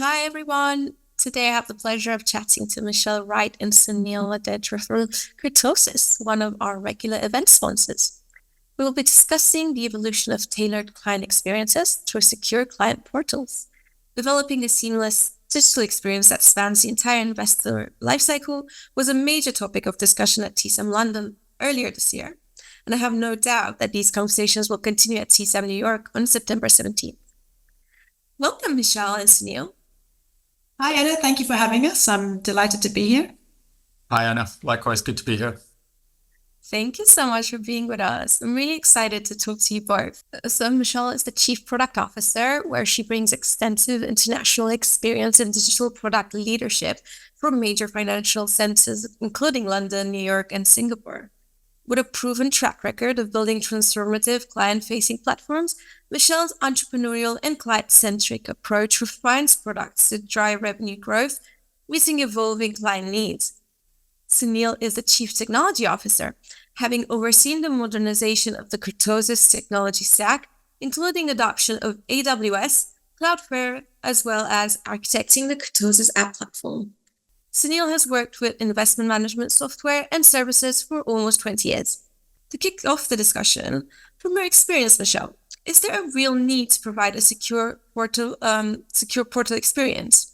Hi, everyone. Today I have the pleasure of chatting to Michelle Wright and Sunil Odedra from Kurtosis, one of our regular event sponsors. We will be discussing the evolution of tailored client experiences through secure client portals. Developing a seamless digital experience that spans the entire investor lifecycle was a major topic of discussion at TSAM London earlier this year, and I have no doubt that these conversations will continue at TSAM New York on September 17th. Welcome, Michelle and Sunil. Hi, Anna. Thank you for having us. I'm delighted to be here. Hi, Anna. Likewise, good to be here. Thank you so much for being with us. I'm really excited to talk to you both. So, Michelle is the Chief Product Officer, where she brings extensive international experience in digital product leadership from major financial centers, including London, New York, and Singapore. With a proven track record of building transformative client-facing platforms, Michelle's entrepreneurial and client-centric approach refines products to drive revenue growth, meeting evolving client needs. Sunil is the Chief Technology Officer, having overseen the modernization of the Kurtosis technology stack, including adoption of AWS, Cloudflare, as well as architecting the Kurtosis app platform. Sunil has worked with investment management software and services for almost 20 years. To kick off the discussion, from your experience, Michelle, is there a real need to provide a secure portal experience?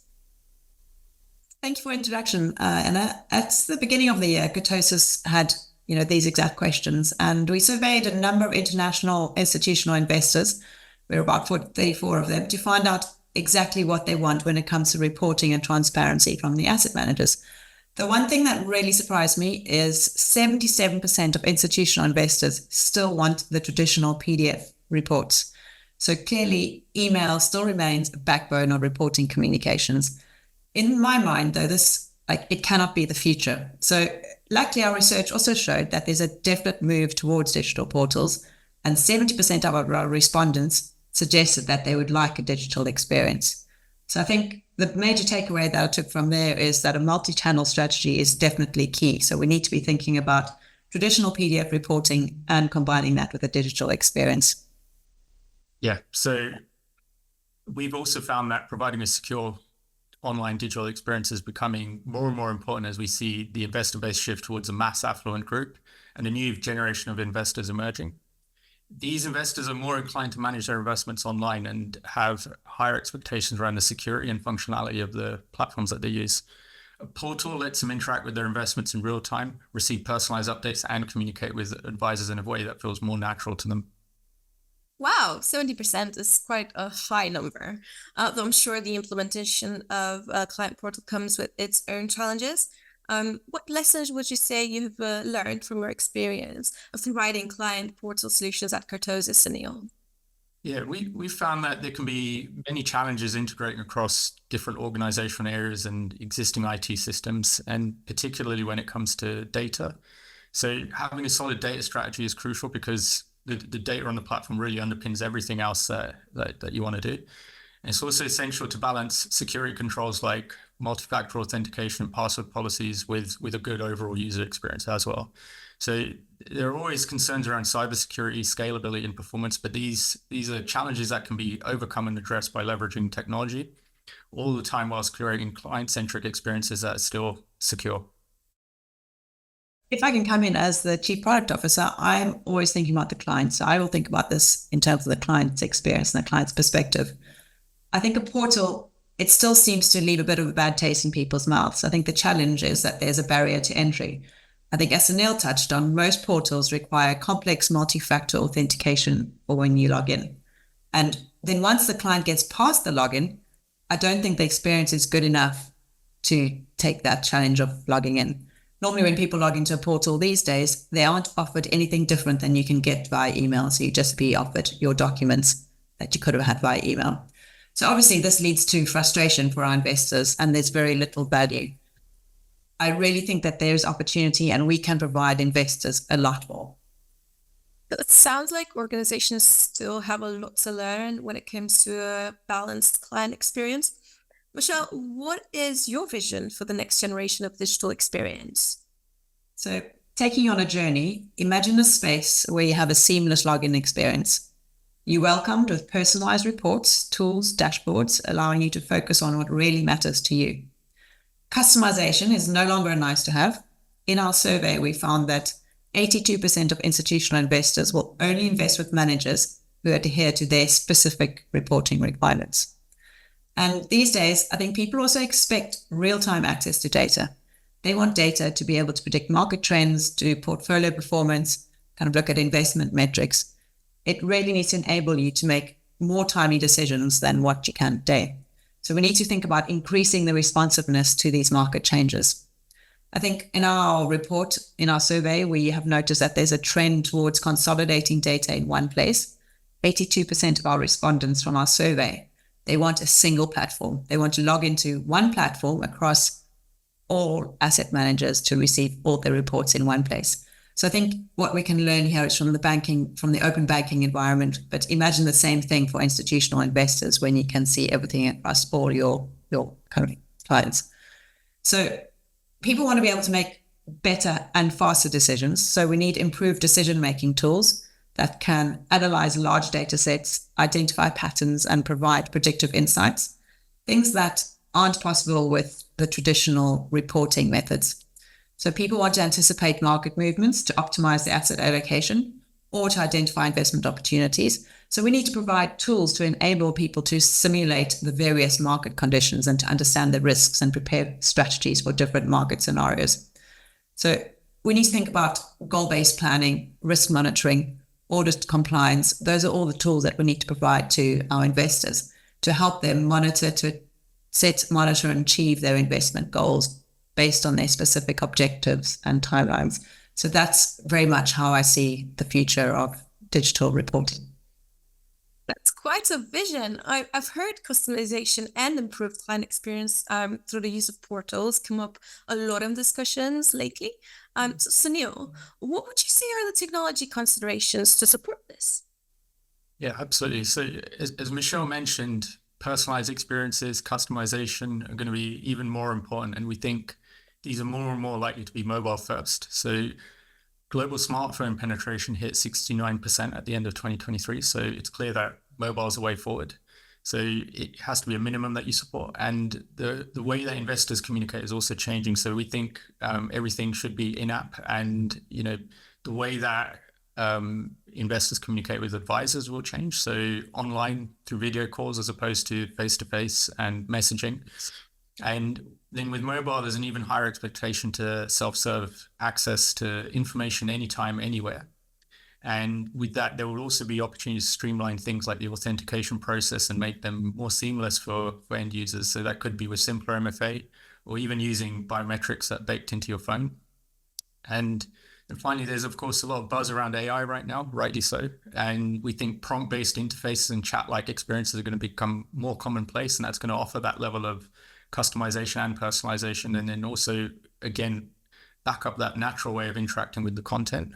Thank you for introduction, Anna. At the beginning of the year, Kurtosis had these exact questions, and we surveyed a number of international institutional investors. We're about 34 of them to find out exactly what they want when it comes to reporting and transparency from the asset managers. The one thing that really surprised me is 77% of institutional investors still want the traditional PDF reports. So clearly, email still remains a backbone of reporting communications. In my mind, though, it cannot be the future. So luckily, our research also showed that there's a definite move towards digital portals, and 70% of our respondents suggested that they would like a digital experience. So I think the major takeaway that I took from there is that a multi-channel strategy is definitely key. So we need to be thinking about traditional PDF reporting and combining that with a digital experience. Yeah, so we've also found that providing a secure online digital experience is becoming more and more important as we see the investor base shift towards a mass affluent group and a new generation of investors emerging. These investors are more inclined to manage their investments online and have higher expectations around the security and functionality of the platforms that they use. A portal lets them interact with their investments in real time, receive personalized updates, and communicate with advisors in a way that feels more natural to them. Wow, 70% is quite a high number. Though I'm sure the implementation of a client portal comes with its own challenges. What lessons would you say you've learned from your experience of providing client portal solutions at Kurtosis, Sunil? Yeah, we found that there can be many challenges integrating across different organizational areas and existing IT systems, and particularly when it comes to data. So having a solid data strategy is crucial because the data on the platform really underpins everything else that you want to do. And it's also essential to balance security controls like multi-factor authentication and password policies with a good overall user experience as well. So there are always concerns around cybersecurity, scalability, and performance, but these are challenges that can be overcome and addressed by leveraging technology all the time whilst creating client-centric experiences that are still secure. If I can come in as the Chief Product Officer, I'm always thinking about the client. So I will think about this in terms of the client's experience and the client's perspective. I think a portal, it still seems to leave a bit of a bad taste in people's mouths. I think the challenge is that there's a barrier to entry. I think as Sunil touched on, most portals require complex multi-factor authentication for when you log in. And then once the client gets past the login, I don't think the experience is good enough to take that challenge of logging in. Normally when people log into a portal these days, they aren't offered anything different than you can get via email. So you just be offered your documents that you could have had via email. So obviously this leads to frustration for our investors and there's very little value. I really think that there's opportunity and we can provide investors a lot more. It sounds like organizations still have a lot to learn when it comes to a balanced client experience. Michelle, what is your vision for the next generation of digital experience? So taking you on a journey, imagine a space where you have a seamless login experience. You're welcomed with personalized reports, tools, dashboards, allowing you to focus on what really matters to you. Customization is no longer a nice to have. In our survey, we found that 82% of institutional investors will only invest with managers who adhere to their specific reporting requirements. And these days, I think people also expect real-time access to data. They want data to be able to predict market trends, do portfolio performance, kind of look at investment metrics. It really needs to enable you to make more timely decisions than what you can today. So we need to think about increasing the responsiveness to these market changes. I think in our report, in our survey, we have noticed that there's a trend towards consolidating data in one place. 82% of our respondents from our survey, they want a single platform. They want to log into one platform across all asset managers to receive all their reports in one place. So I think what we can learn here is from the open banking environment, but imagine the same thing for institutional investors when you can see everything across all your kind of clients. So people want to be able to make better and faster decisions. So we need improved decision-making tools that can analyze large data sets, identify patterns, and provide predictive insights, things that aren't possible with the traditional reporting methods. So people want to anticipate market movements to optimize their asset allocation or to identify investment opportunities. So we need to provide tools to enable people to simulate the various market conditions and to understand the risks and prepare strategies for different market scenarios. So we need to think about goal-based planning, risk monitoring, audit compliance. Those are all the tools that we need to provide to our investors to help them monitor and achieve their investment goals based on their specific objectives and timelines. So that's very much how I see the future of digital reporting. That's quite a vision. I've heard customization and improved client experience through the use of portals come up a lot in discussions lately. So Sunil, what would you say are the technology considerations to support this? Yeah, absolutely. So as Michelle mentioned, personalized experiences, customization are going to be even more important. And we think these are more and more likely to be mobile first. So global smartphone penetration hit 69% at the end of 2023. So it's clear that mobile is the way forward. So it has to be a minimum that you support. And the way that investors communicate is also changing. So we think everything should be in-app, and the way that investors communicate with advisors will change. So online through video calls as opposed to face-to-face and messaging. And then with mobile, there's an even higher expectation to self-serve access to information anytime, anywhere. And with that, there will also be opportunities to streamline things like the authentication process and make them more seamless for end users. So that could be with simpler MFA or even using biometrics that are baked into your phone. And finally, there's, of course, a lot of buzz around AI right now, rightly so. And we think prompt-based interfaces and chat-like experiences are going to become more commonplace, and that's going to offer that level of customization and personalization, and then also, again, back up that natural way of interacting with the content.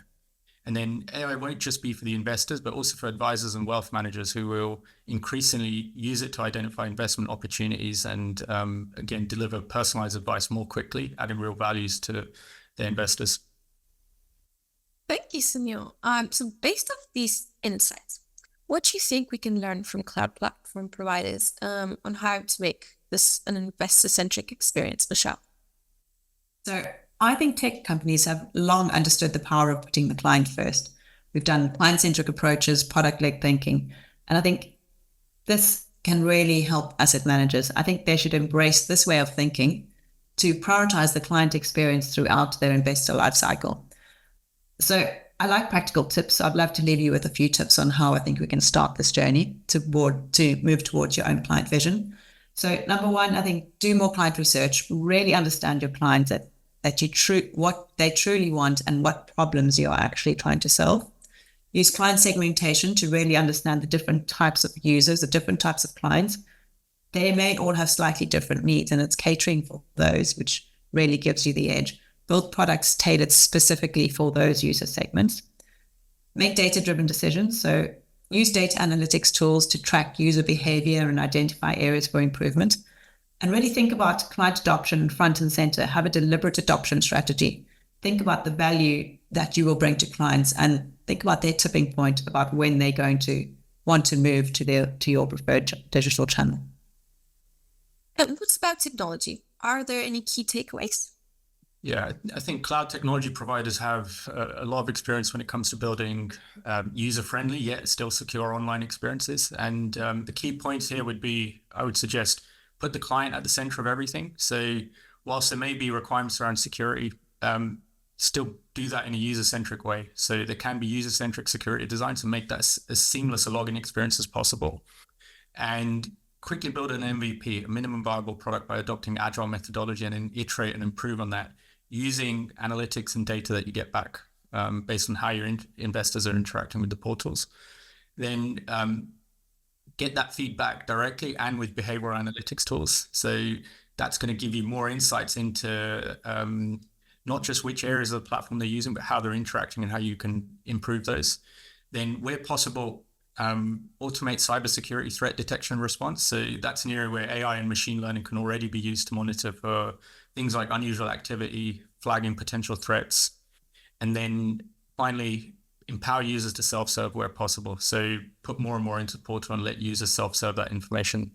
And then AI won't just be for the investors, but also for advisors and wealth managers who will increasingly use it to identify investment opportunities and, again, deliver personalized advice more quickly, adding real values to their investors. Thank you, Sunil. So based off these insights, what do you think we can learn from cloud platform providers on how to make this an investor-centric experience, Michelle? So I think tech companies have long understood the power of putting the client first. We've done client-centric approaches, product-led thinking, and I think this can really help asset managers. I think they should embrace this way of thinking to prioritize the client experience throughout their investor lifecycle. So I like practical tips. I'd love to leave you with a few tips on how I think we can start this journey to move towards your own client vision. So number one, I think do more client research, really understand your clients, what they truly want and what problems you are actually trying to solve. Use client segmentation to really understand the different types of users, the different types of clients. They may all have slightly different needs, and it's catering for those, which really gives you the edge. Build products tailored specifically for those user segments. Make data-driven decisions. So use data analytics tools to track user behavior and identify areas for improvement. And really think about client adoption front and center. Have a deliberate adoption strategy. Think about the value that you will bring to clients and think about their tipping point about when they're going to want to move to your preferred digital channel. And what's about technology? Are there any key takeaways? Yeah, I think cloud technology providers have a lot of experience when it comes to building user-friendly yet still secure online experiences. And the key points here would be, I would suggest, put the client at the center of everything. So whilst there may be requirements around security, still do that in a user-centric way. So there can be user-centric security design to make that as seamless a login experience as possible. And quickly build an MVP, a minimum viable product, by adopting agile methodology and then iterate and improve on that, using analytics and data that you get back based on how your investors are interacting with the portals. Then get that feedback directly and with behavioral analytics tools. So that's going to give you more insights into not just which areas of the platform they're using, but how they're interacting and how you can improve those. Then where possible, automate cybersecurity threat detection and response. So that's an area where AI and machine learning can already be used to monitor for things like unusual activity, flagging potential threats. And then finally, empower users to self-serve where possible. So put more and more into the portal and let users self-serve that information.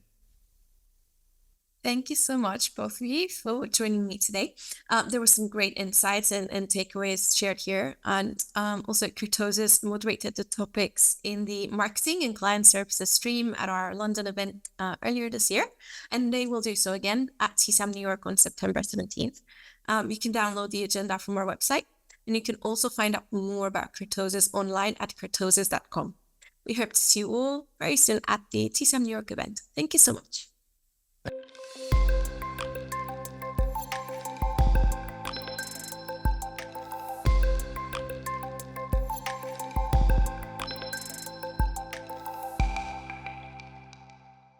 Thank you so much, both of you, for joining me today. There were some great insights and takeaways shared here. And also, Kurtosis moderated the topics in the marketing and client services stream at our London event earlier this year. And they will do so again at TSAM New York on September 17th. You can download the agenda from our website. And you can also find out more about Kurtosis online at kurtosis.com. We hope to see you all very soon at the TSAM New York event. Thank you so much.